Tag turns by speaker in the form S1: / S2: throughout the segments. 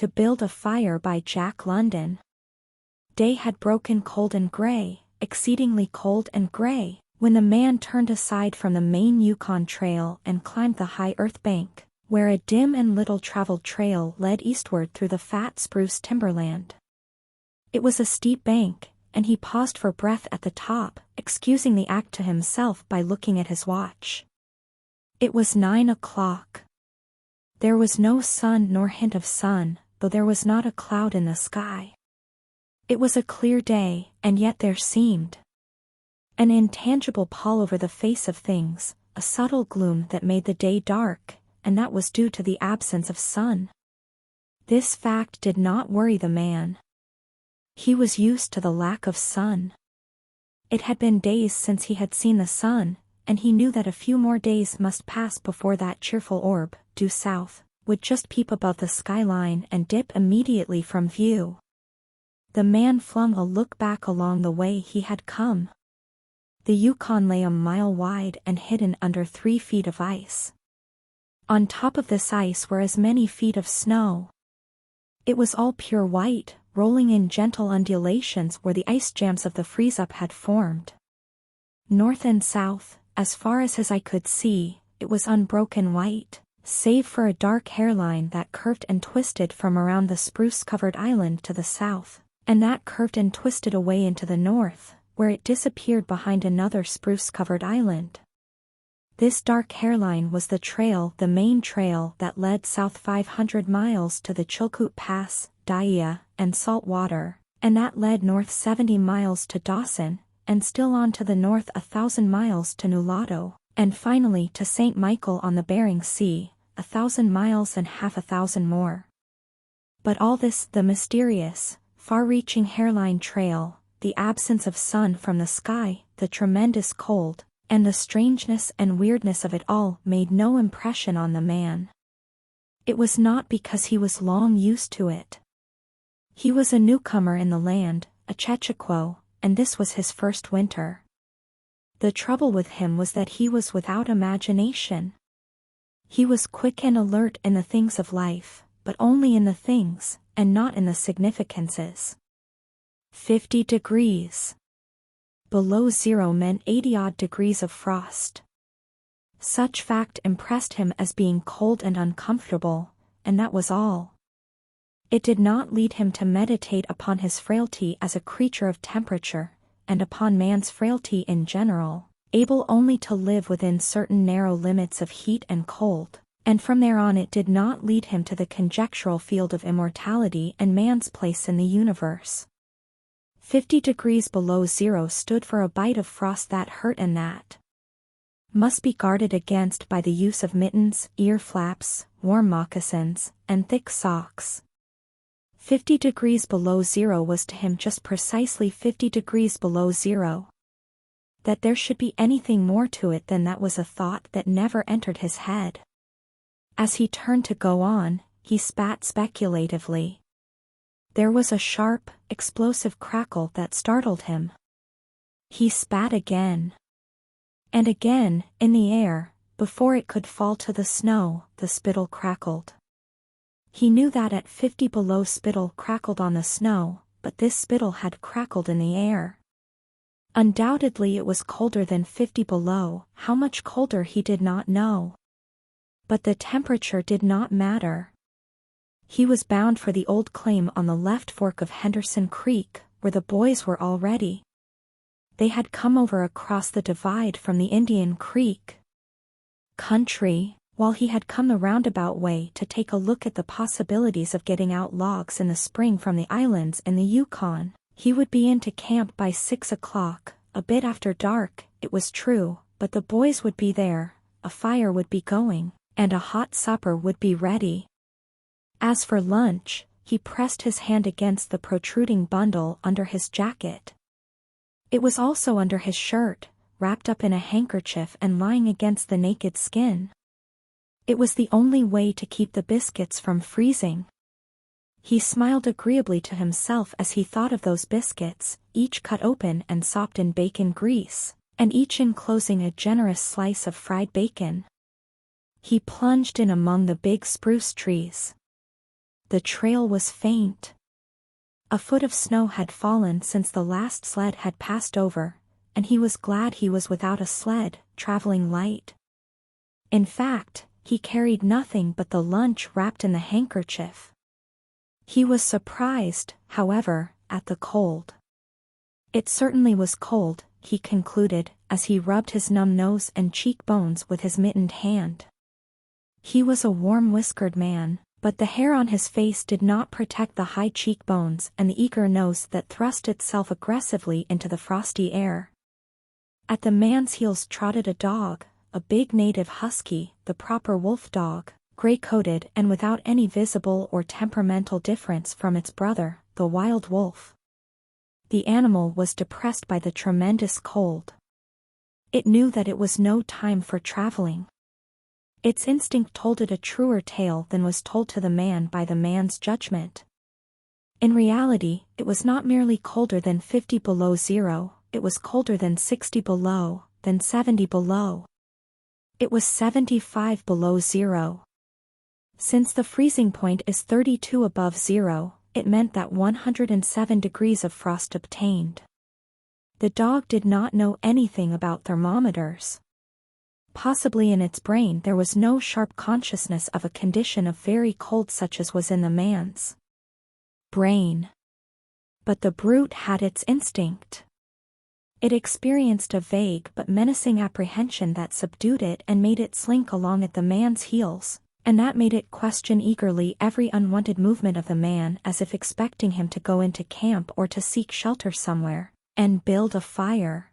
S1: To Build a Fire by Jack London. Day had broken cold and gray, exceedingly cold and gray, when the man turned aside from the main Yukon Trail and climbed the high earth bank, where a dim and little-traveled trail led eastward through the fat spruce timberland. It was a steep bank, and he paused for breath at the top, excusing the act to himself by looking at his watch. It was 9 o'clock. There was no sun nor hint of sun, though there was not a cloud in the sky. It was a clear day, and yet there seemed an intangible pall over the face of things, a subtle gloom that made the day dark, and that was due to the absence of sun. This fact did not worry the man. He was used to the lack of sun. It had been days since he had seen the sun, and he knew that a few more days must pass before that cheerful orb, due south, would just peep above the skyline and dip immediately from view. The man flung a look back along the way he had come. The Yukon lay a mile wide and hidden under 3 feet of ice. On top of this ice were as many feet of snow. It was all pure white, rolling in gentle undulations where the ice jams of the freeze-up had formed. North and south, as far as his eye could see, it was unbroken white, save for a dark hairline that curved and twisted from around the spruce-covered island to the south, and that curved and twisted away into the north, where it disappeared behind another spruce-covered island. This dark hairline was the main trail that led south 500 miles to the Chilkoot Pass, Dyea, and Salt Water, and that led north 70 miles to Dawson, and still on to the north 1,000 miles to Nulato, and finally to St. Michael on the Bering Sea, 1,000 miles and half 1,000 more. But all this, the mysterious, far-reaching hairline trail, the absence of sun from the sky, the tremendous cold, and the strangeness and weirdness of it all made no impression on the man. It was not because he was long used to it. He was a newcomer in the land, a Chechaquo, and this was his first winter. The trouble with him was that he was without imagination. He was quick and alert in the things of life, but only in the things, and not in the significances. 50 degrees. Below zero meant 80-odd degrees of frost. Such fact impressed him as being cold and uncomfortable, and that was all. It did not lead him to meditate upon his frailty as a creature of temperature, and upon man's frailty in general, able only to live within certain narrow limits of heat and cold, and from there on it did not lead him to the conjectural field of immortality and man's place in the universe. 50 degrees below zero stood for a bite of frost that hurt and that must be guarded against by the use of mittens, ear flaps, warm moccasins, and thick socks. 50 degrees below zero was to him just precisely 50 degrees below zero. That there should be anything more to it than that was a thought that never entered his head. As he turned to go on, he spat speculatively. There was a sharp, explosive crackle that startled him. He spat again. And again, in the air, before it could fall to the snow, the spittle crackled. He knew that at 50 below spittle crackled on the snow, but this spittle had crackled in the air. Undoubtedly it was colder than 50 below, how much colder he did not know. But the temperature did not matter. He was bound for the old claim on the left fork of Henderson Creek, where the boys were already. They had come over across the divide from the Indian Creek country, while he had come the roundabout way to take a look at the possibilities of getting out logs in the spring from the islands in the Yukon. He would be into camp by 6 o'clock, a bit after dark, it was true, but the boys would be there, a fire would be going, and a hot supper would be ready. As for lunch, he pressed his hand against the protruding bundle under his jacket. It was also under his shirt, wrapped up in a handkerchief and lying against the naked skin. It was the only way to keep the biscuits from freezing. He smiled agreeably to himself as he thought of those biscuits, each cut open and sopped in bacon grease, and each enclosing a generous slice of fried bacon. He plunged in among the big spruce trees. The trail was faint. A foot of snow had fallen since the last sled had passed over, and he was glad he was without a sled, traveling light. In fact, he carried nothing but the lunch wrapped in the handkerchief. He was surprised, however, at the cold. It certainly was cold, he concluded, as he rubbed his numb nose and cheekbones with his mittened hand. He was a warm-whiskered man, but the hair on his face did not protect the high cheekbones and the eager nose that thrust itself aggressively into the frosty air. At the man's heels trotted a dog, a big native husky, the proper wolf dog, gray-coated and without any visible or temperamental difference from its brother, the wild wolf. The animal was depressed by the tremendous cold. It knew that it was no time for traveling. Its instinct told it a truer tale than was told to the man by the man's judgment. In reality, it was not merely colder than 50 below zero, it was colder than 60 below, than 70 below. It was 75 below zero. Since the freezing point is 32 above zero, it meant that 107 degrees of frost obtained. The dog did not know anything about thermometers. Possibly in its brain there was no sharp consciousness of a condition of very cold such as was in the man's brain. But the brute had its instinct. It experienced a vague but menacing apprehension that subdued it and made it slink along at the man's heels, and that made it question eagerly every unwanted movement of the man as if expecting him to go into camp or to seek shelter somewhere, and build a fire.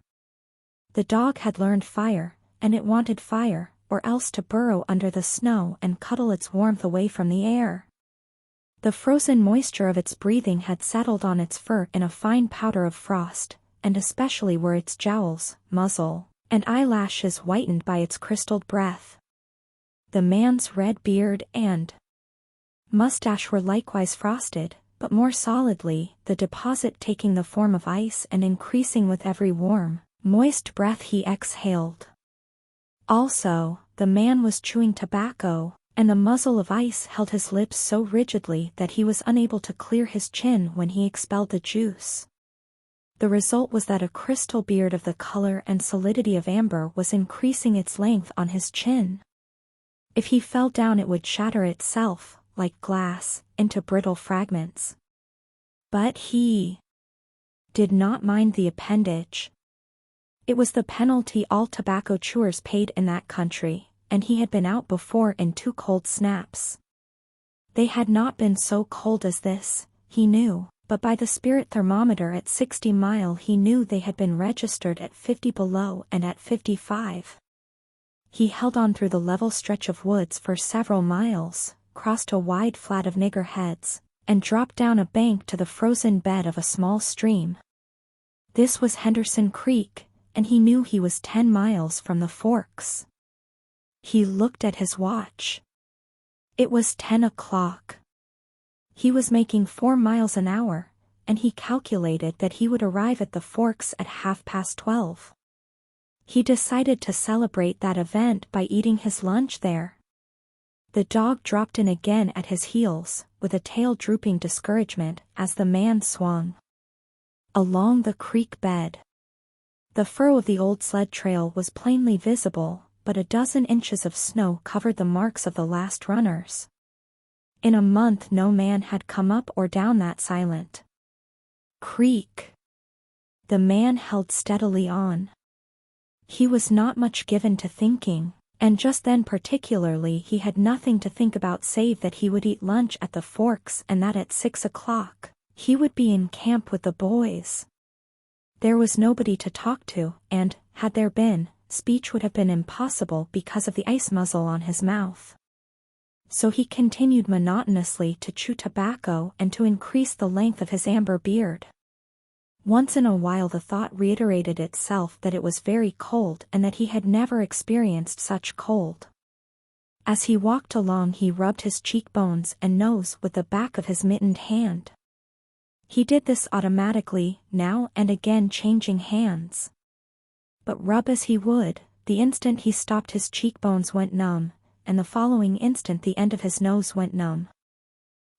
S1: The dog had learned fire, and it wanted fire, or else to burrow under the snow and cuddle its warmth away from the air. The frozen moisture of its breathing had settled on its fur in a fine powder of frost, and especially were its jowls, muzzle, and eyelashes whitened by its crystalled breath. The man's red beard and mustache were likewise frosted, but more solidly, the deposit taking the form of ice and increasing with every warm, moist breath he exhaled. Also, the man was chewing tobacco, and the muzzle of ice held his lips so rigidly that he was unable to clear his chin when he expelled the juice. The result was that a crystal beard of the color and solidity of amber was increasing its length on his chin. If he fell down it would shatter itself, like glass, into brittle fragments. But he did not mind the appendage. It was the penalty all tobacco chewers paid in that country, and he had been out before in 2 cold snaps. They had not been so cold as this, he knew, but by the spirit thermometer at 60 mile he knew they had been registered at 50 below and at 55. He held on through the level stretch of woods for several miles, crossed a wide flat of niggerheads, and dropped down a bank to the frozen bed of a small stream. This was Henderson Creek, and he knew he was 10 miles from the Forks. He looked at his watch. It was 10 o'clock. He was making 4 miles an hour, and he calculated that he would arrive at the Forks at 12:30. He decided to celebrate that event by eating his lunch there. The dog dropped in again at his heels, with a tail drooping discouragement as the man swung along the creek bed. The furrow of the old sled trail was plainly visible, but a dozen inches of snow covered the marks of the last runners. In a month no man had come up or down that silent creek. The man held steadily on. He was not much given to thinking, and just then particularly he had nothing to think about save that he would eat lunch at the Forks and that at 6 o'clock, he would be in camp with the boys. There was nobody to talk to, and, had there been, speech would have been impossible because of the ice muzzle on his mouth. So he continued monotonously to chew tobacco and to increase the length of his amber beard. Once in a while the thought reiterated itself that it was very cold and that he had never experienced such cold. As he walked along he rubbed his cheekbones and nose with the back of his mittened hand. He did this automatically, now and again changing hands. But rub as he would, the instant he stopped his cheekbones went numb, and the following instant the end of his nose went numb.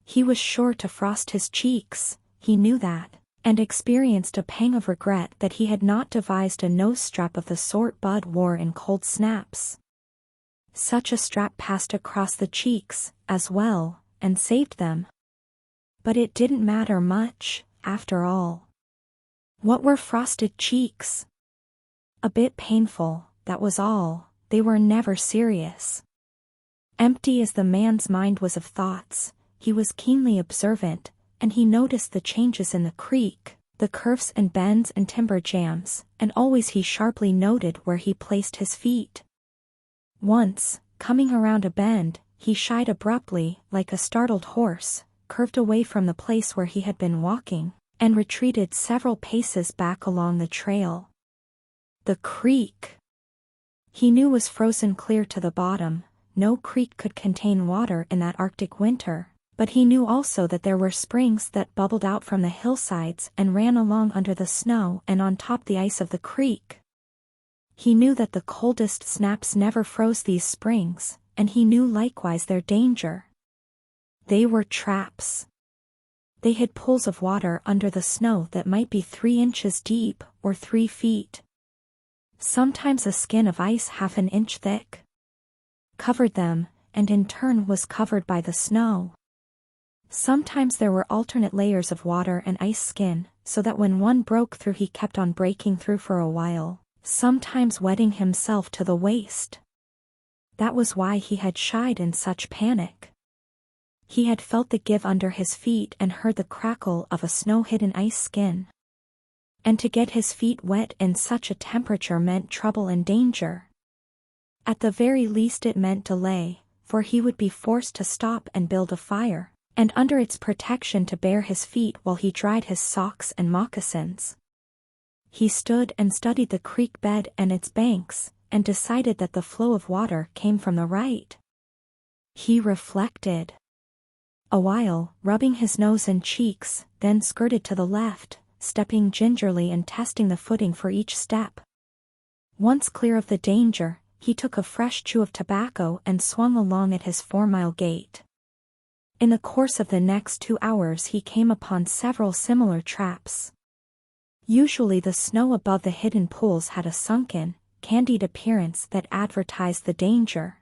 S1: He was sure to frost his cheeks, he knew that, and experienced a pang of regret that he had not devised a nose strap of the sort Bud wore in cold snaps. Such a strap passed across the cheeks, as well, and saved them. But it didn't matter much, after all. What were frosted cheeks? A bit painful, that was all. They were never serious. Empty as the man's mind was of thoughts, he was keenly observant, and he noticed the changes in the creek, the curves and bends and timber jams, and always he sharply noted where he placed his feet. Once, coming around a bend, he shied abruptly, like a startled horse, curved away from the place where he had been walking, and retreated several paces back along the trail. The creek, he knew, was frozen clear to the bottom. No creek could contain water in that Arctic winter, but he knew also that there were springs that bubbled out from the hillsides and ran along under the snow and on top the ice of the creek. He knew that the coldest snaps never froze these springs, and he knew likewise their danger. They were traps. They hid pools of water under the snow that might be 3 inches deep or 3 feet. Sometimes a skin of ice half an inch thick covered them, and in turn was covered by the snow. Sometimes there were alternate layers of water and ice skin, so that when one broke through he kept on breaking through for a while, sometimes wetting himself to the waist. That was why he had shied in such panic. He had felt the give under his feet and heard the crackle of a snow-hidden ice skin. And to get his feet wet in such a temperature meant trouble and danger. At the very least it meant delay, for he would be forced to stop and build a fire, and under its protection to bare his feet while he dried his socks and moccasins. He stood and studied the creek bed and its banks, and decided that the flow of water came from the right. He reflected a while, rubbing his nose and cheeks, then skirted to the left, stepping gingerly and testing the footing for each step. Once clear of the danger, he took a fresh chew of tobacco and swung along at his 4-mile gait. In the course of the next 2 hours he came upon several similar traps. Usually the snow above the hidden pools had a sunken, candied appearance that advertised the danger.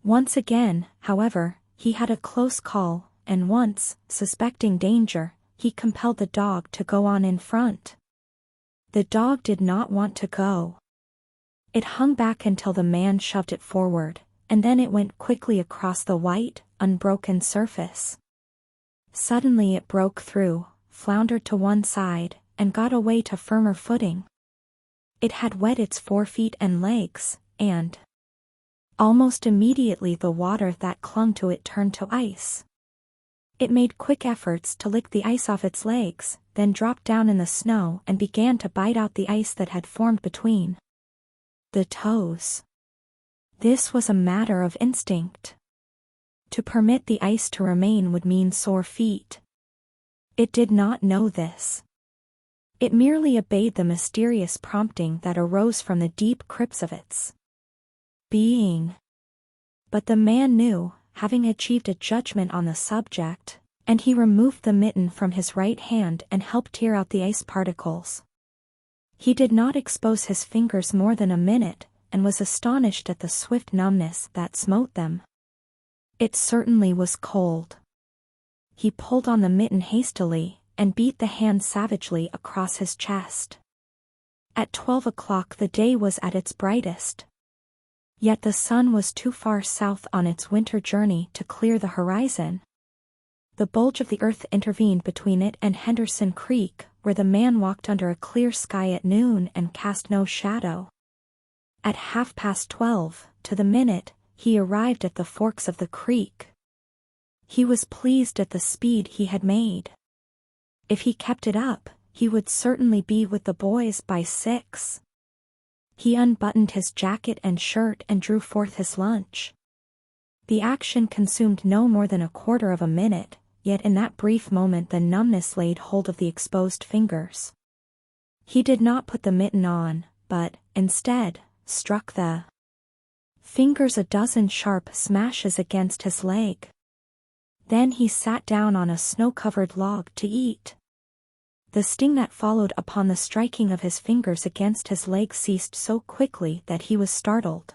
S1: Once again, however, he had a close call, and once, suspecting danger, he compelled the dog to go on in front. The dog did not want to go. It hung back until the man shoved it forward, and then it went quickly across the white, unbroken surface. Suddenly it broke through, floundered to one side, and got away to firmer footing. It had wet its 4 feet and legs, and almost immediately the water that clung to it turned to ice. It made quick efforts to lick the ice off its legs, then dropped down in the snow and began to bite out the ice that had formed between the toes. This was a matter of instinct. To permit the ice to remain would mean sore feet. It did not know this. It merely obeyed the mysterious prompting that arose from the deep crypts of its being. But the man knew, having achieved a judgment on the subject, and he removed the mitten from his right hand and helped tear out the ice particles. He did not expose his fingers more than a minute, and was astonished at the swift numbness that smote them. It certainly was cold. He pulled on the mitten hastily, and beat the hand savagely across his chest. At 12 o'clock the day was at its brightest. Yet the sun was too far south on its winter journey to clear the horizon. The bulge of the earth intervened between it and Henderson Creek, where the man walked under a clear sky at noon and cast no shadow. At 12:30, to the minute, he arrived at the forks of the creek. He was pleased at the speed he had made. If he kept it up, he would certainly be with the boys by 6. He unbuttoned his jacket and shirt and drew forth his lunch. The action consumed no more than a quarter of a minute, yet in that brief moment the numbness laid hold of the exposed fingers. He did not put the mitten on, but, instead, struck the fingers a dozen sharp smashes against his leg. Then he sat down on a snow-covered log to eat. The sting that followed upon the striking of his fingers against his leg ceased so quickly that he was startled.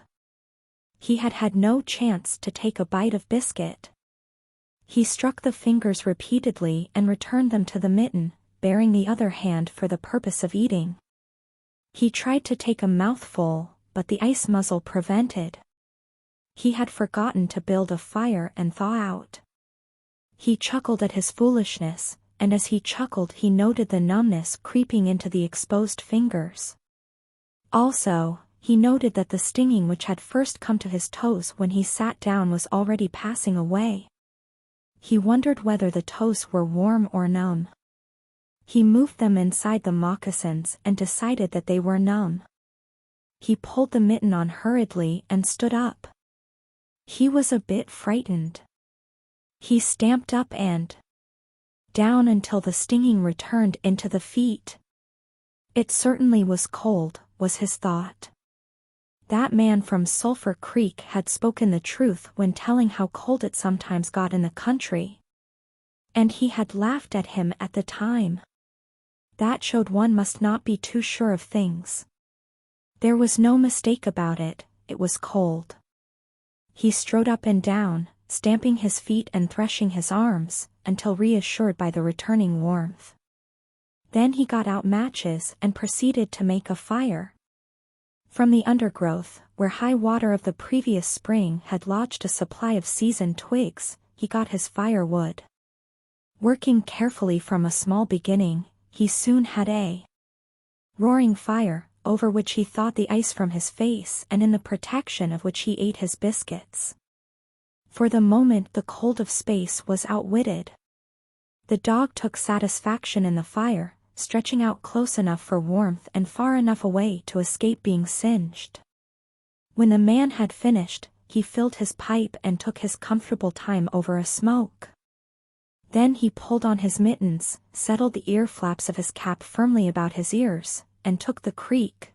S1: He had had no chance to take a bite of biscuit. He struck the fingers repeatedly and returned them to the mitten, baring the other hand for the purpose of eating. He tried to take a mouthful, but the ice muzzle prevented. He had forgotten to build a fire and thaw out. He chuckled at his foolishness, and as he chuckled he noted the numbness creeping into the exposed fingers. Also, he noted that the stinging which had first come to his toes when he sat down was already passing away. He wondered whether the toes were warm or numb. He moved them inside the moccasins and decided that they were numb. He pulled the mitten on hurriedly and stood up. He was a bit frightened. He stamped up and down until the stinging returned into the feet. It certainly was cold, was his thought. That man from Sulphur Creek had spoken the truth when telling how cold it sometimes got in the country. And he had laughed at him at the time. That showed one must not be too sure of things. There was no mistake about it, it was cold. He strode up and down, stamping his feet and threshing his arms, until reassured by the returning warmth. Then he got out matches and proceeded to make a fire. From the undergrowth, where high water of the previous spring had lodged a supply of seasoned twigs, he got his firewood. Working carefully from a small beginning, he soon had a roaring fire, over which he thawed the ice from his face and in the protection of which he ate his biscuits. For the moment the cold of space was outwitted. The dog took satisfaction in the fire, stretching out close enough for warmth and far enough away to escape being singed. When the man had finished, he filled his pipe and took his comfortable time over a smoke. Then he pulled on his mittens, settled the ear flaps of his cap firmly about his ears, and took the creek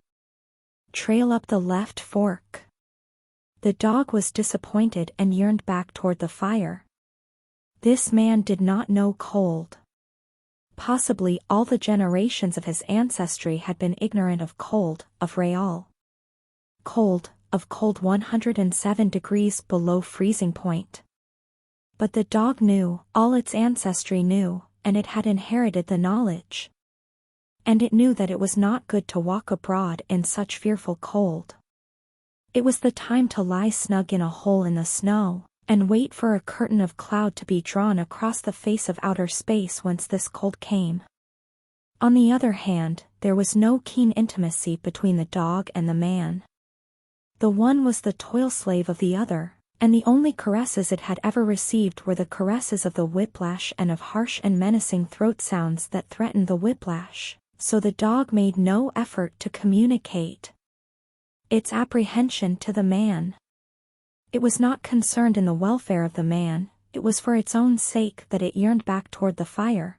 S1: trail up the left fork. The dog was disappointed and yearned back toward the fire. This man did not know cold. Possibly all the generations of his ancestry had been ignorant of cold, of real cold, of cold 107 degrees below freezing point. But the dog knew, all its ancestry knew, and it had inherited the knowledge. And it knew that it was not good to walk abroad in such fearful cold. It was the time to lie snug in a hole in the snow, and wait for a curtain of cloud to be drawn across the face of outer space whence this cold came. On the other hand, there was no keen intimacy between the dog and the man. The one was the toil slave of the other, and the only caresses it had ever received were the caresses of the whiplash and of harsh and menacing throat sounds that threatened the whiplash, so the dog made no effort to communicate its apprehension to the man. It was not concerned in the welfare of the man, it was for its own sake that it yearned back toward the fire.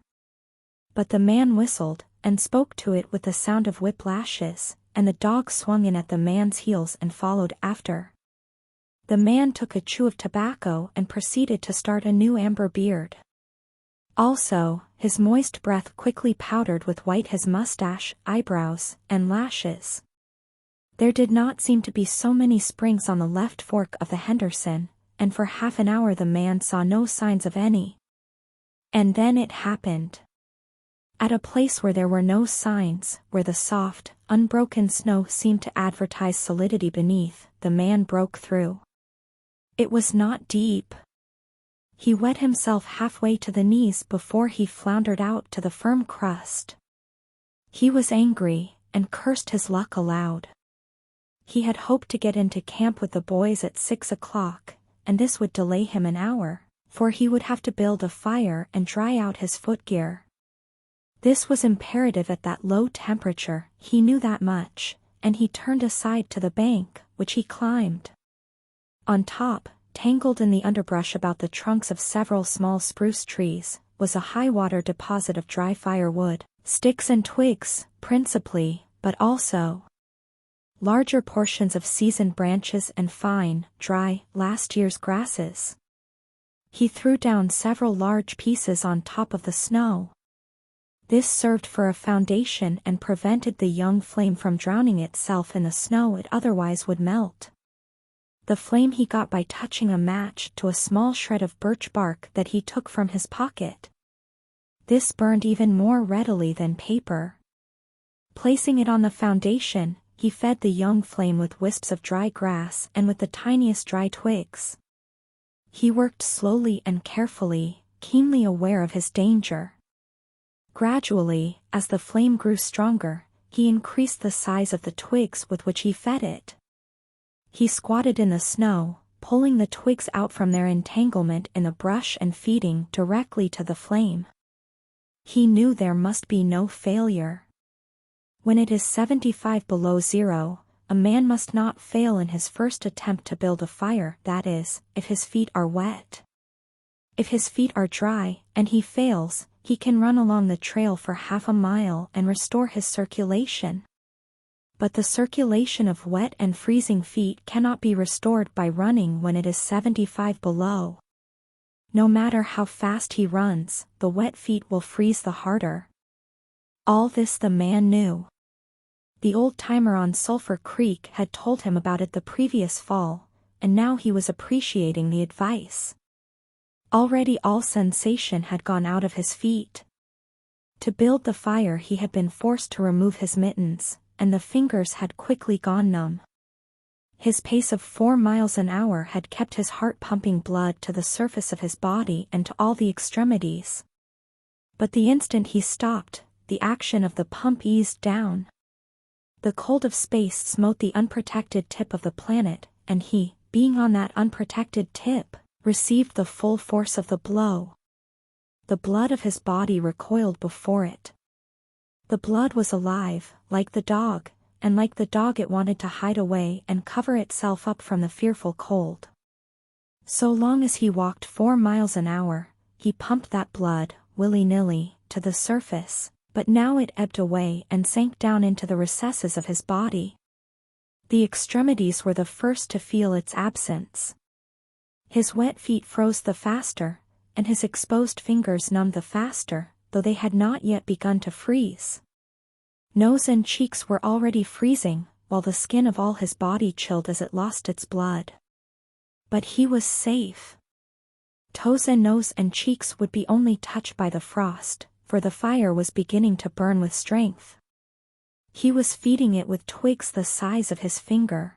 S1: But the man whistled, and spoke to it with the sound of whiplashes, and the dog swung in at the man's heels and followed after. The man took a chew of tobacco and proceeded to start a new amber beard. Also, his moist breath quickly powdered with white his mustache, eyebrows, and lashes. There did not seem to be so many springs on the left fork of the Henderson, and for half an hour the man saw no signs of any. And then it happened. At a place where there were no signs, where the soft, unbroken snow seemed to advertise solidity beneath, the man broke through. It was not deep. He wet himself halfway to the knees before he floundered out to the firm crust. He was angry, and cursed his luck aloud. He had hoped to get into camp with the boys at 6 o'clock, and this would delay him an hour, for he would have to build a fire and dry out his footgear. This was imperative at that low temperature, he knew that much, and he turned aside to the bank, which he climbed. On top, tangled in the underbrush about the trunks of several small spruce trees, was a high-water deposit of dry firewood, sticks and twigs, principally, but also larger portions of seasoned branches and fine, dry, last year's grasses. He threw down several large pieces on top of the snow. This served for a foundation and prevented the young flame from drowning itself in the snow it otherwise would melt. The flame he got by touching a match to a small shred of birch bark that he took from his pocket. This burned even more readily than paper. Placing it on the foundation, he fed the young flame with wisps of dry grass and with the tiniest dry twigs. He worked slowly and carefully, keenly aware of his danger. Gradually, as the flame grew stronger, he increased the size of the twigs with which he fed it. He squatted in the snow, pulling the twigs out from their entanglement in the brush and feeding directly to the flame. He knew there must be no failure. When it is 75 below zero, a man must not fail in his first attempt to build a fire, that is, if his feet are wet. If his feet are dry, and he fails, he can run along the trail for half a mile and restore his circulation. But the circulation of wet and freezing feet cannot be restored by running when it is 75 below. No matter how fast he runs, the wet feet will freeze the harder. All this the man knew. The old-timer on Sulphur Creek had told him about it the previous fall, and now he was appreciating the advice. Already all sensation had gone out of his feet. To build the fire he had been forced to remove his mittens, and the fingers had quickly gone numb. His pace of 4 miles an hour had kept his heart pumping blood to the surface of his body and to all the extremities. But the instant he stopped, the action of the pump eased down. The cold of space smote the unprotected tip of the planet, and he, being on that unprotected tip, received the full force of the blow. The blood of his body recoiled before it. The blood was alive, like the dog, and like the dog it wanted to hide away and cover itself up from the fearful cold. So long as he walked 4 miles an hour, he pumped that blood, willy-nilly, to the surface, but now it ebbed away and sank down into the recesses of his body. The extremities were the first to feel its absence. His wet feet froze the faster, and his exposed fingers numbed the faster, though they had not yet begun to freeze. Nose and cheeks were already freezing, while the skin of all his body chilled as it lost its blood. But he was safe. Toes and nose and cheeks would be only touched by the frost, for the fire was beginning to burn with strength. He was feeding it with twigs the size of his finger.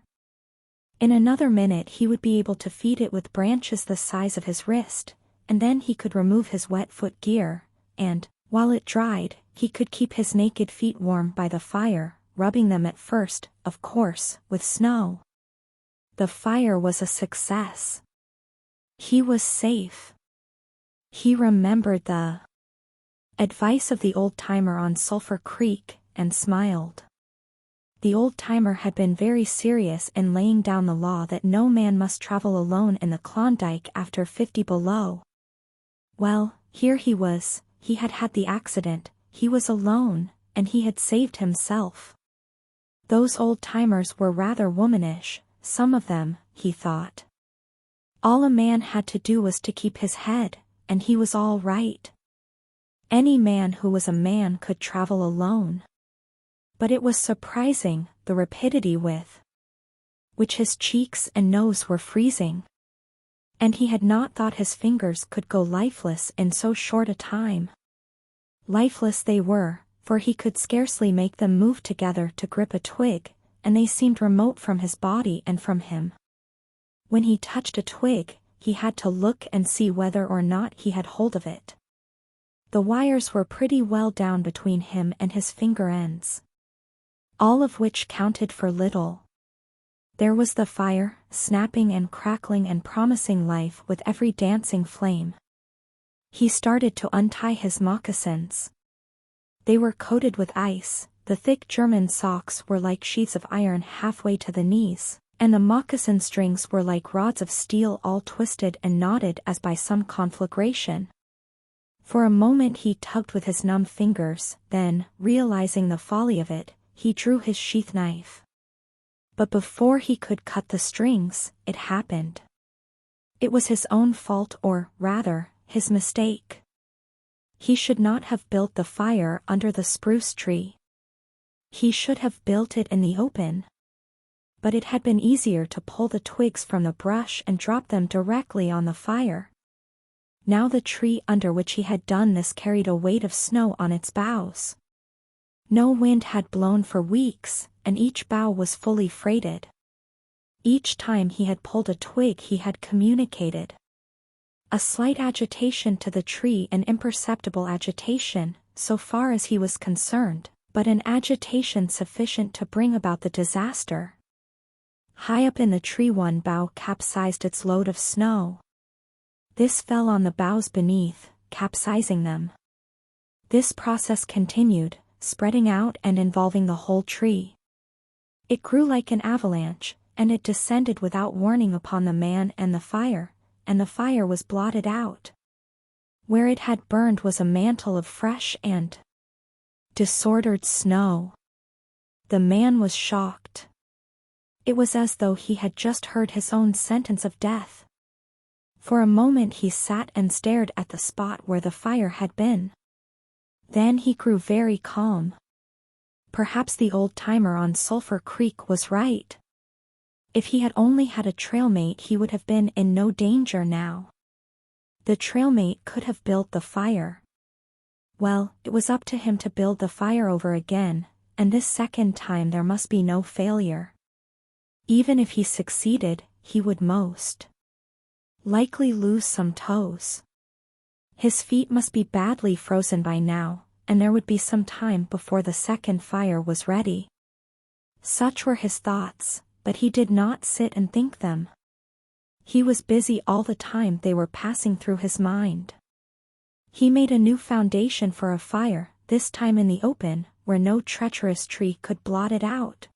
S1: In another minute he would be able to feed it with branches the size of his wrist, and then he could remove his wet foot gear, and, while it dried, he could keep his naked feet warm by the fire, rubbing them at first, of course, with snow. The fire was a success. He was safe. He remembered the advice of the old-timer on Sulphur Creek, and smiled. The old-timer had been very serious in laying down the law that no man must travel alone in the Klondike after 50 below. Well, here he was, he had had the accident, he was alone, and he had saved himself. Those old-timers were rather womanish, some of them, he thought. All a man had to do was to keep his head, and he was all right. Any man who was a man could travel alone. But it was surprising, the rapidity with which his cheeks and nose were freezing. And he had not thought his fingers could go lifeless in so short a time. Lifeless they were, for he could scarcely make them move together to grip a twig, and they seemed remote from his body and from him. When he touched a twig, he had to look and see whether or not he had hold of it. The wires were pretty well down between him and his finger ends. All of which counted for little. There was the fire, snapping and crackling and promising life with every dancing flame. He started to untie his moccasins. They were coated with ice, the thick German socks were like sheaths of iron halfway to the knees, and the moccasin strings were like rods of steel all twisted and knotted as by some conflagration. For a moment he tugged with his numb fingers, then, realizing the folly of it, he drew his sheath knife. But before he could cut the strings, it happened. It was his own fault, or, rather, his mistake. He should not have built the fire under the spruce tree. He should have built it in the open. But it had been easier to pull the twigs from the brush and drop them directly on the fire. Now the tree under which he had done this carried a weight of snow on its boughs. No wind had blown for weeks, and each bough was fully freighted. Each time he had pulled a twig he had communicated a slight agitation to the tree, an imperceptible agitation, so far as he was concerned, but an agitation sufficient to bring about the disaster. High up in the tree one bough capsized its load of snow. This fell on the boughs beneath, capsizing them. This process continued, spreading out and involving the whole tree. It grew like an avalanche, and it descended without warning upon the man and the fire was blotted out. Where it had burned was a mantle of fresh and disordered snow. The man was shocked. It was as though he had just heard his own sentence of death. For a moment he sat and stared at the spot where the fire had been. Then he grew very calm. Perhaps the old-timer on Sulphur Creek was right. If he had only had a trailmate he would have been in no danger now. The trailmate could have built the fire. Well, it was up to him to build the fire over again, and this second time there must be no failure. Even if he succeeded, he would most likely lose some toes. His feet must be badly frozen by now, and there would be some time before the second fire was ready. Such were his thoughts, but he did not sit and think them. He was busy all the time they were passing through his mind. He made a new foundation for a fire, this time in the open, where no treacherous tree could blot it out.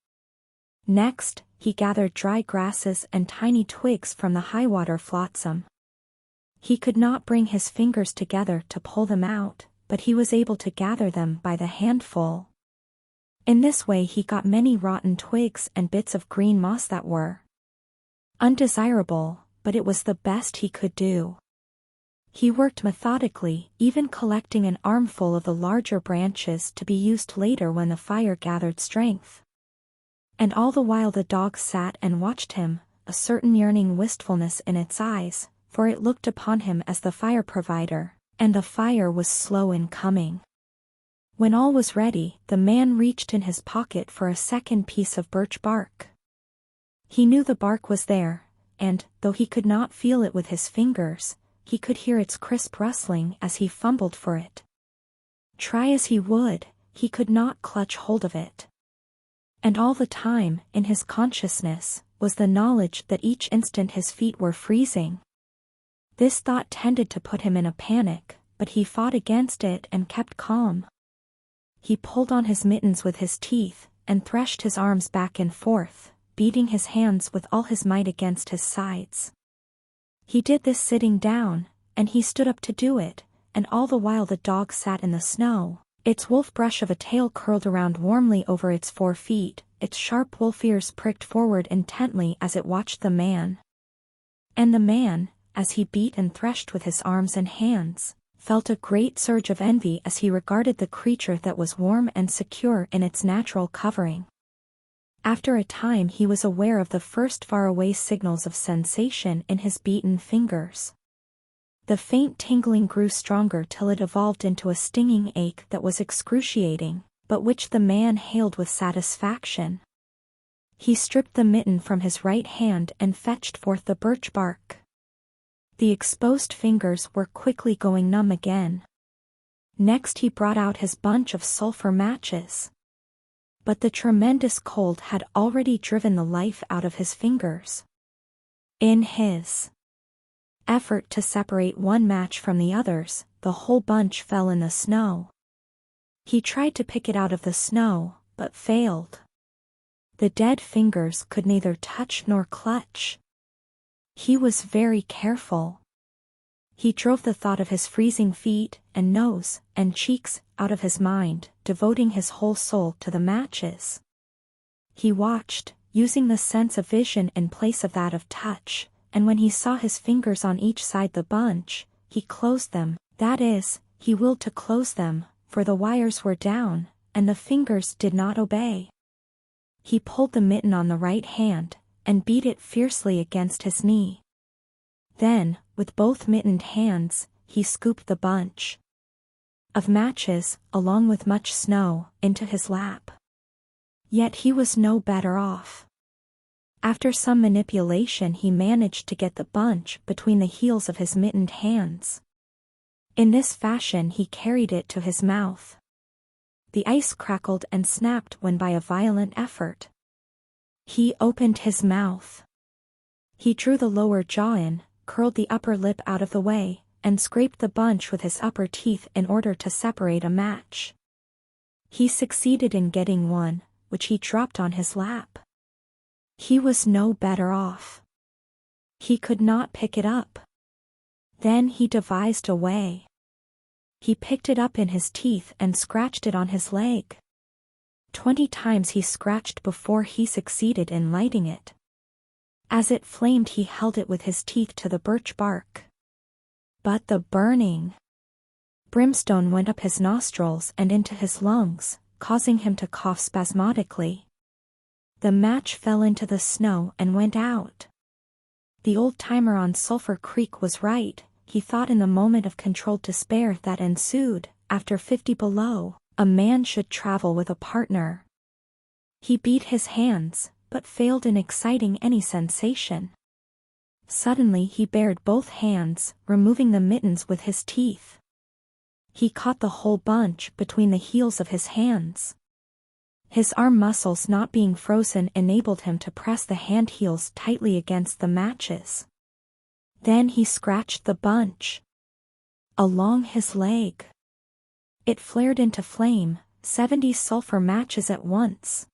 S1: Next, he gathered dry grasses and tiny twigs from the highwater flotsam. He could not bring his fingers together to pull them out, but he was able to gather them by the handful. In this way he got many rotten twigs and bits of green moss that were undesirable, but it was the best he could do. He worked methodically, even collecting an armful of the larger branches to be used later when the fire gathered strength. And all the while the dog sat and watched him, a certain yearning wistfulness in its eyes, for it looked upon him as the fire provider, and the fire was slow in coming. When all was ready, the man reached in his pocket for a second piece of birch bark. He knew the bark was there, and, though he could not feel it with his fingers, he could hear its crisp rustling as he fumbled for it. Try as he would, he could not clutch hold of it. And all the time, in his consciousness, was the knowledge that each instant his feet were freezing. This thought tended to put him in a panic, but he fought against it and kept calm. He pulled on his mittens with his teeth, and threshed his arms back and forth, beating his hands with all his might against his sides. He did this sitting down, and he stood up to do it, and all the while the dog sat in the snow, its wolf brush of a tail curled around warmly over its 4 feet, its sharp wolf ears pricked forward intently as it watched the man. And the man, as he beat and threshed with his arms and hands, felt a great surge of envy as he regarded the creature that was warm and secure in its natural covering. After a time he was aware of the first faraway signals of sensation in his beaten fingers. The faint tingling grew stronger till it evolved into a stinging ache that was excruciating, but which the man hailed with satisfaction. He stripped the mitten from his right hand and fetched forth the birch bark. The exposed fingers were quickly going numb again. Next he brought out his bunch of sulphur matches. But the tremendous cold had already driven the life out of his fingers. In his effort to separate one match from the others, the whole bunch fell in the snow. He tried to pick it out of the snow, but failed. The dead fingers could neither touch nor clutch. He was very careful. He drove the thought of his freezing feet, and nose, and cheeks, out of his mind, devoting his whole soul to the matches. He watched, using the sense of vision in place of that of touch, and when he saw his fingers on each side the bunch, he closed them, that is, he willed to close them, for the wires were down, and the fingers did not obey. He pulled the mitten on the right hand, and beat it fiercely against his knee. Then, with both mittened hands, he scooped the bunch of matches, along with much snow, into his lap. Yet he was no better off. After some manipulation he managed to get the bunch between the heels of his mittened hands. In this fashion he carried it to his mouth. The ice crackled and snapped when by a violent effort he opened his mouth. He drew the lower jaw in, curled the upper lip out of the way, and scraped the bunch with his upper teeth in order to separate a match. He succeeded in getting one, which he dropped on his lap. He was no better off. He could not pick it up. Then he devised a way. He picked it up in his teeth and scratched it on his leg. 20 times he scratched before he succeeded in lighting it. As it flamed he held it with his teeth to the birch bark. But the burning brimstone went up his nostrils and into his lungs, causing him to cough spasmodically. The match fell into the snow and went out. The old-timer on Sulphur Creek was right, he thought in the moment of controlled despair that ensued. After 50 below, a man should travel with a partner. He beat his hands, but failed in exciting any sensation. Suddenly he bared both hands, removing the mittens with his teeth. He caught the whole bunch between the heels of his hands. His arm muscles not being frozen enabled him to press the hand heels tightly against the matches. Then he scratched the bunch along his leg. It flared into flame, 70 sulfur matches at once.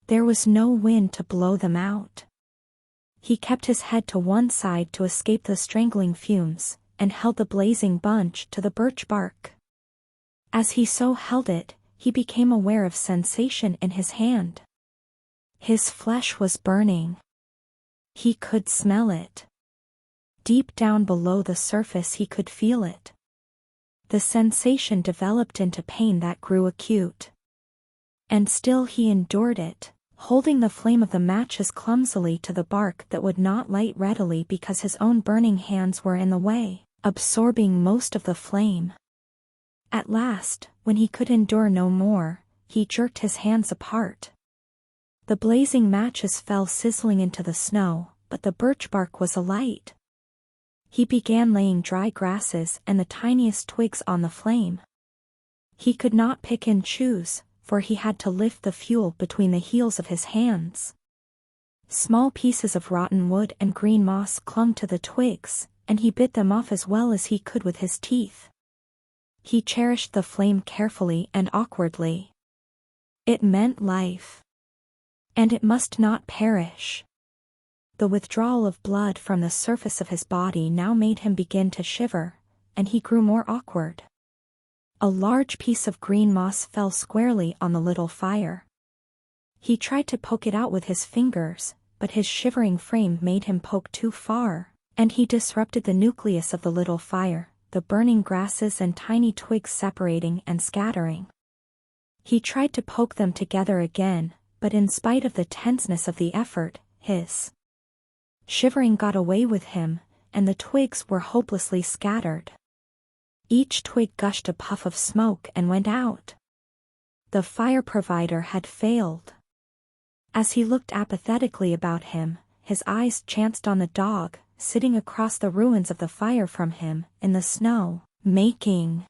S1: There was no wind to blow them out. He kept his head to one side to escape the strangling fumes, and held the blazing bunch to the birch bark. As he so held it, he became aware of sensation in his hand. His flesh was burning. He could smell it. Deep down below the surface he could feel it. The sensation developed into pain that grew acute. And still he endured it, holding the flame of the matches clumsily to the bark that would not light readily because his own burning hands were in the way, absorbing most of the flame. At last, when he could endure no more, he jerked his hands apart. The blazing matches fell sizzling into the snow, but the birch bark was alight. He began laying dry grasses and the tiniest twigs on the flame. He could not pick and choose, for he had to lift the fuel between the heels of his hands. Small pieces of rotten wood and green moss clung to the twigs, and he bit them off as well as he could with his teeth. He cherished the flame carefully and awkwardly. It meant life. And it must not perish. The withdrawal of blood from the surface of his body now made him begin to shiver, and he grew more awkward. A large piece of green moss fell squarely on the little fire. He tried to poke it out with his fingers, but his shivering frame made him poke too far, and he disrupted the nucleus of the little fire, the burning grasses and tiny twigs separating and scattering. He tried to poke them together again, but in spite of the tenseness of the effort, his shivering got away with him, and the twigs were hopelessly scattered. Each twig gushed a puff of smoke and went out. The fire provider had failed. As he looked apathetically about him, his eyes chanced on the dog, sitting across the ruins of the fire from him, in the snow, making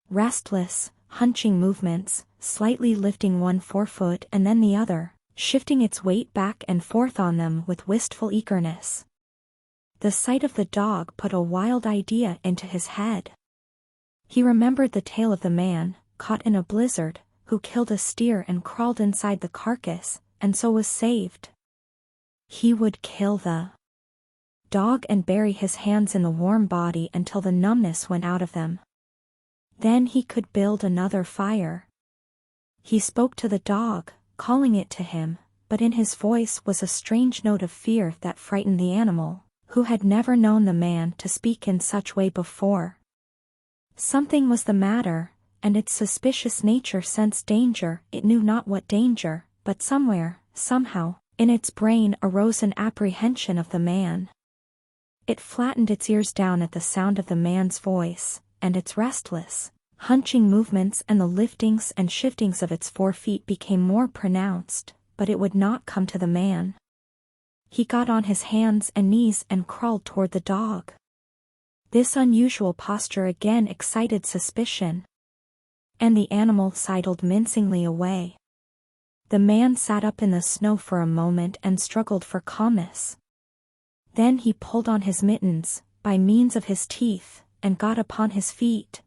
S1: restless, hunching movements, slightly lifting one forefoot and then the other, shifting its weight back and forth on them with wistful eagerness. The sight of the dog put a wild idea into his head. He remembered the tale of the man, caught in a blizzard, who killed a steer and crawled inside the carcass, and so was saved. He would kill the dog and bury his hands in the warm body until the numbness went out of them. Then he could build another fire. He spoke to the dog, calling it to him, but in his voice was a strange note of fear that frightened the animal. who had never known the man to speak in such way before. Something was the matter, and its suspicious nature sensed danger. It knew not what danger, but somewhere, somehow, in its brain arose an apprehension of the man. It flattened its ears down at the sound of the man's voice, and its restless, hunching movements and the liftings and shiftings of its 4 feet became more pronounced, but it would not come to the man. He got on his hands and knees and crawled toward the dog. This unusual posture again excited suspicion, and the animal sidled mincingly away. The man sat up in the snow for a moment and struggled for calmness. Then he pulled on his mittens, by means of his teeth, and got upon his feet.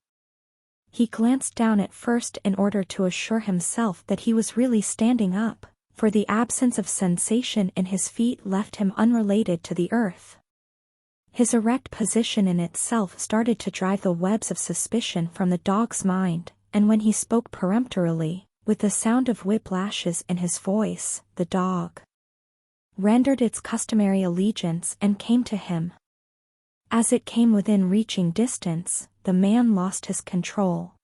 S1: He glanced down at first in order to assure himself that he was really standing up, for the absence of sensation in his feet left him unrelated to the earth. His erect position in itself started to drive the webs of suspicion from the dog's mind, and when he spoke peremptorily, with the sound of whiplashes in his voice, the dog rendered its customary allegiance and came to him. As it came within reaching distance, the man lost his control.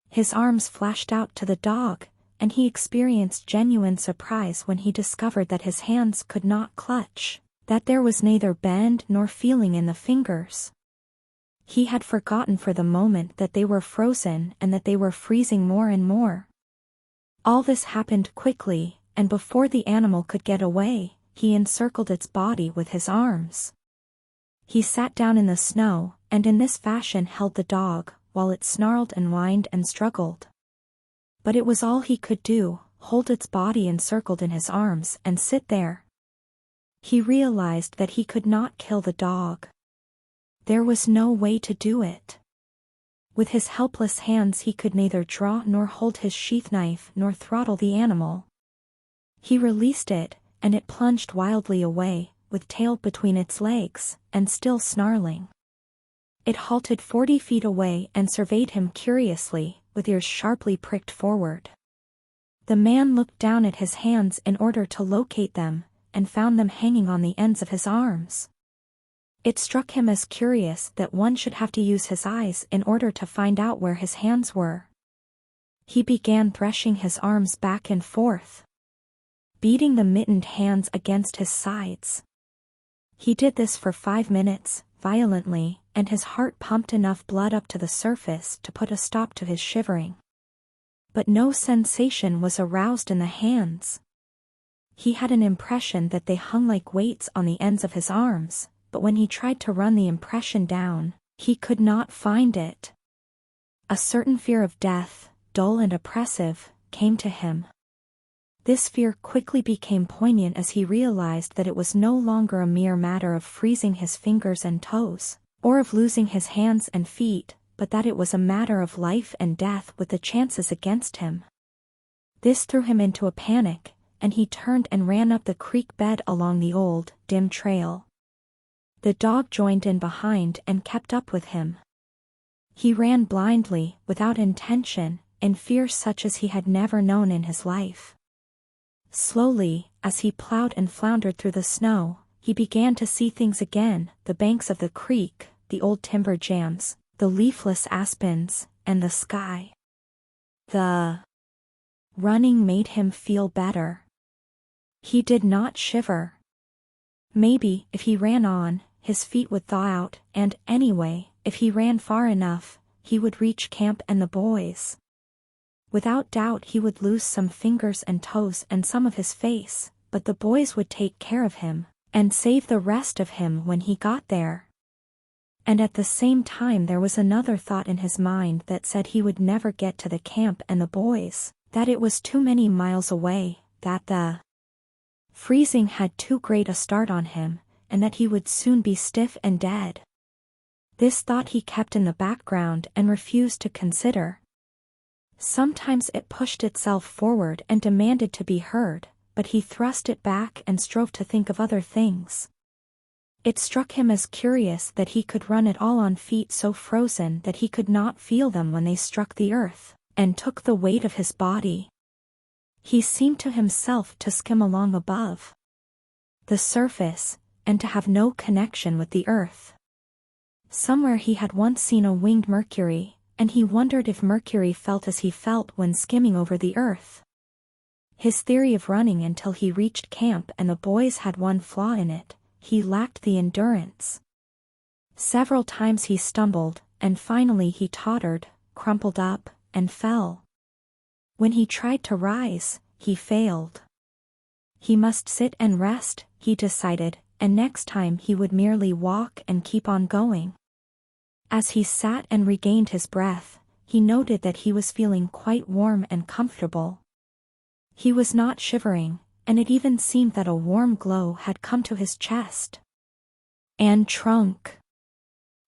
S1: His arms flashed out to the dog, and he experienced genuine surprise when he discovered that his hands could not clutch, that there was neither bend nor feeling in the fingers. He had forgotten for the moment that they were frozen and that they were freezing more and more. All this happened quickly, and before the animal could get away, he encircled its body with his arms. He sat down in the snow, and in this fashion held the dog, while it snarled and whined and struggled. But it was all he could do, hold its body encircled in his arms and sit there. He realized that he could not kill the dog. There was no way to do it. With his helpless hands he could neither draw nor hold his sheath knife nor throttle the animal. He released it, and it plunged wildly away, with tail between its legs, and still snarling. It halted 40 feet away and surveyed him curiously, with ears sharply pricked forward. The man looked down at his hands in order to locate them, and found them hanging on the ends of his arms. It struck him as curious that one should have to use his eyes in order to find out where his hands were. He began threshing his arms back and forth, beating the mittened hands against his sides. He did this for 5 minutes, violently, and his heart pumped enough blood up to the surface to put a stop to his shivering. But no sensation was aroused in the hands. He had an impression that they hung like weights on the ends of his arms, but when he tried to run the impression down, he could not find it. A certain fear of death, dull and oppressive, came to him. This fear quickly became poignant as he realized that it was no longer a mere matter of freezing his fingers and toes, or of losing his hands and feet, but that it was a matter of life and death with the chances against him. This threw him into a panic, and he turned and ran up the creek bed along the old, dim trail. The dog joined in behind and kept up with him. He ran blindly, without intention, in fear such as he had never known in his life. Slowly, as he plowed and floundered through the snow, he began to see things again: the banks of the creek, the old timber jams, the leafless aspens, and the sky. The running made him feel better. He did not shiver. Maybe, if he ran on, his feet would thaw out, and, anyway, if he ran far enough, he would reach camp and the boys. Without doubt he would lose some fingers and toes and some of his face, but the boys would take care of him, and save the rest of him when he got there. And at the same time there was another thought in his mind that said he would never get to the camp and the boys, that it was too many miles away, that the freezing had too great a start on him, and that he would soon be stiff and dead. This thought he kept in the background and refused to consider. Sometimes it pushed itself forward and demanded to be heard, but he thrust it back and strove to think of other things. It struck him as curious that he could run at all on feet so frozen that he could not feel them when they struck the earth, and took the weight of his body. He seemed to himself to skim along above the surface, and to have no connection with the earth. Somewhere he had once seen a winged Mercury, and he wondered if Mercury felt as he felt when skimming over the earth. His theory of running until he reached camp and the boys had one flaw in it: he lacked the endurance. Several times he stumbled, and finally he tottered, crumpled up, and fell. When he tried to rise, he failed. He must sit and rest, he decided, and next time he would merely walk and keep on going. As he sat and regained his breath, he noted that he was feeling quite warm and comfortable. He was not shivering, and it even seemed that a warm glow had come to his chest and trunk.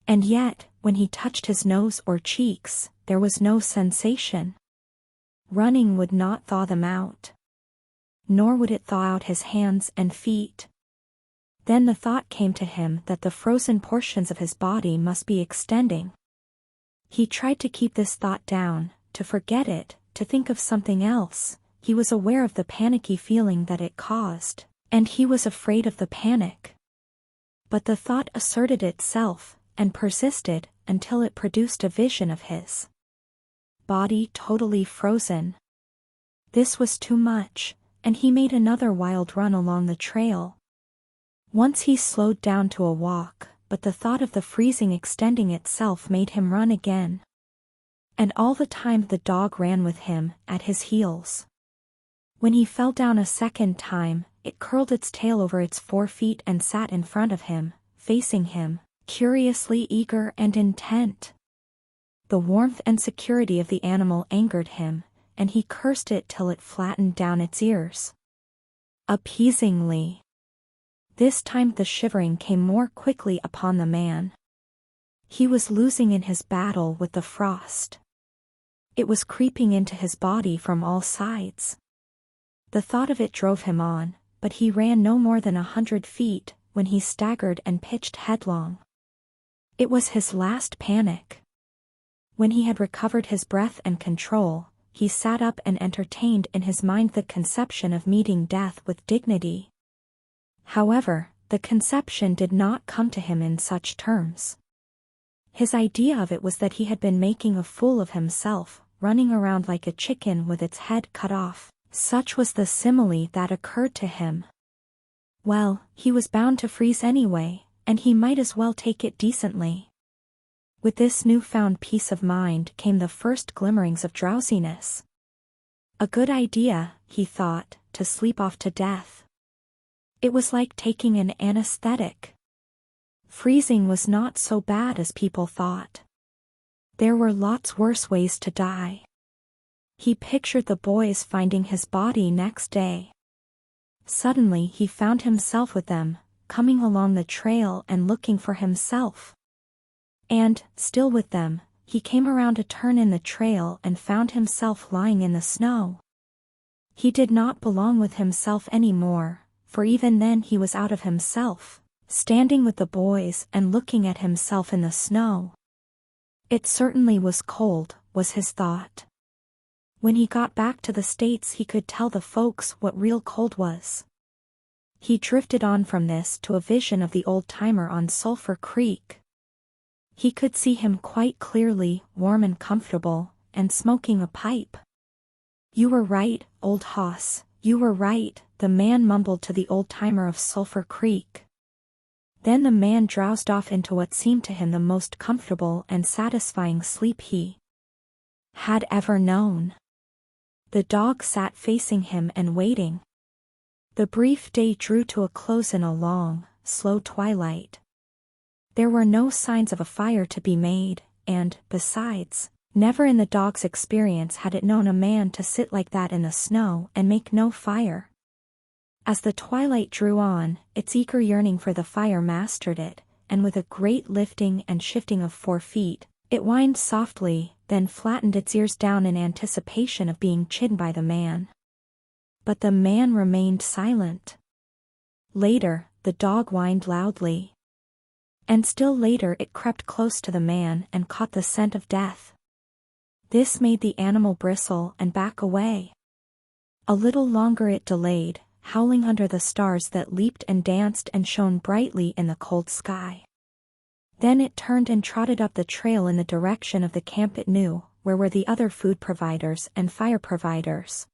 S1: And yet, when he touched his nose or cheeks, there was no sensation. Running would not thaw them out. Nor would it thaw out his hands and feet. Then the thought came to him that the frozen portions of his body must be extending. He tried to keep this thought down, to forget it, to think of something else. He was aware of the panicky feeling that it caused, and he was afraid of the panic. But the thought asserted itself, and persisted, until it produced a vision of his body totally frozen. This was too much, and he made another wild run along the trail. Once he slowed down to a walk, but the thought of the freezing extending itself made him run again. And all the time the dog ran with him, at his heels. When he fell down a second time, it curled its tail over its 4 feet and sat in front of him, facing him, curiously eager and intent. The warmth and security of the animal angered him, and he cursed it till it flattened down its ears appeasingly. This time the shivering came more quickly upon the man. He was losing in his battle with the frost. It was creeping into his body from all sides. The thought of it drove him on, but he ran no more than 100 feet, when he staggered and pitched headlong. It was his last panic. When he had recovered his breath and control, he sat up and entertained in his mind the conception of meeting death with dignity. However, the conception did not come to him in such terms. His idea of it was that he had been making a fool of himself, running around like a chicken with its head cut off. Such was the simile that occurred to him. Well, he was bound to freeze anyway, and he might as well take it decently. With this newfound peace of mind came the first glimmerings of drowsiness. A good idea, he thought, to sleep off to death. It was like taking an anesthetic. Freezing was not so bad as people thought. There were lots worse ways to die. He pictured the boys finding his body next day. Suddenly he found himself with them, coming along the trail and looking for himself. And, still with them, he came around a turn in the trail and found himself lying in the snow. He did not belong with himself anymore, for even then he was out of himself, standing with the boys and looking at himself in the snow. It certainly was cold, was his thought. When he got back to the States he could tell the folks what real cold was. He drifted on from this to a vision of the old-timer on Sulphur Creek. He could see him quite clearly, warm and comfortable, and smoking a pipe. "You were right, old hoss, you were right," the man mumbled to the old-timer of Sulphur Creek. Then the man drowsed off into what seemed to him the most comfortable and satisfying sleep he had ever known. The dog sat facing him and waiting. The brief day drew to a close in a long, slow twilight. There were no signs of a fire to be made, and, besides, never in the dog's experience had it known a man to sit like that in the snow and make no fire. As the twilight drew on, its eager yearning for the fire mastered it, and with a great lifting and shifting of 4 feet, it whined softly, then flattened its ears down in anticipation of being chid by the man. But the man remained silent. Later, the dog whined loudly. And still later it crept close to the man and caught the scent of death. This made the animal bristle and back away. A little longer it delayed, howling under the stars that leaped and danced and shone brightly in the cold sky. Then it turned and trotted up the trail in the direction of the camp it knew, where were the other food providers and fire providers.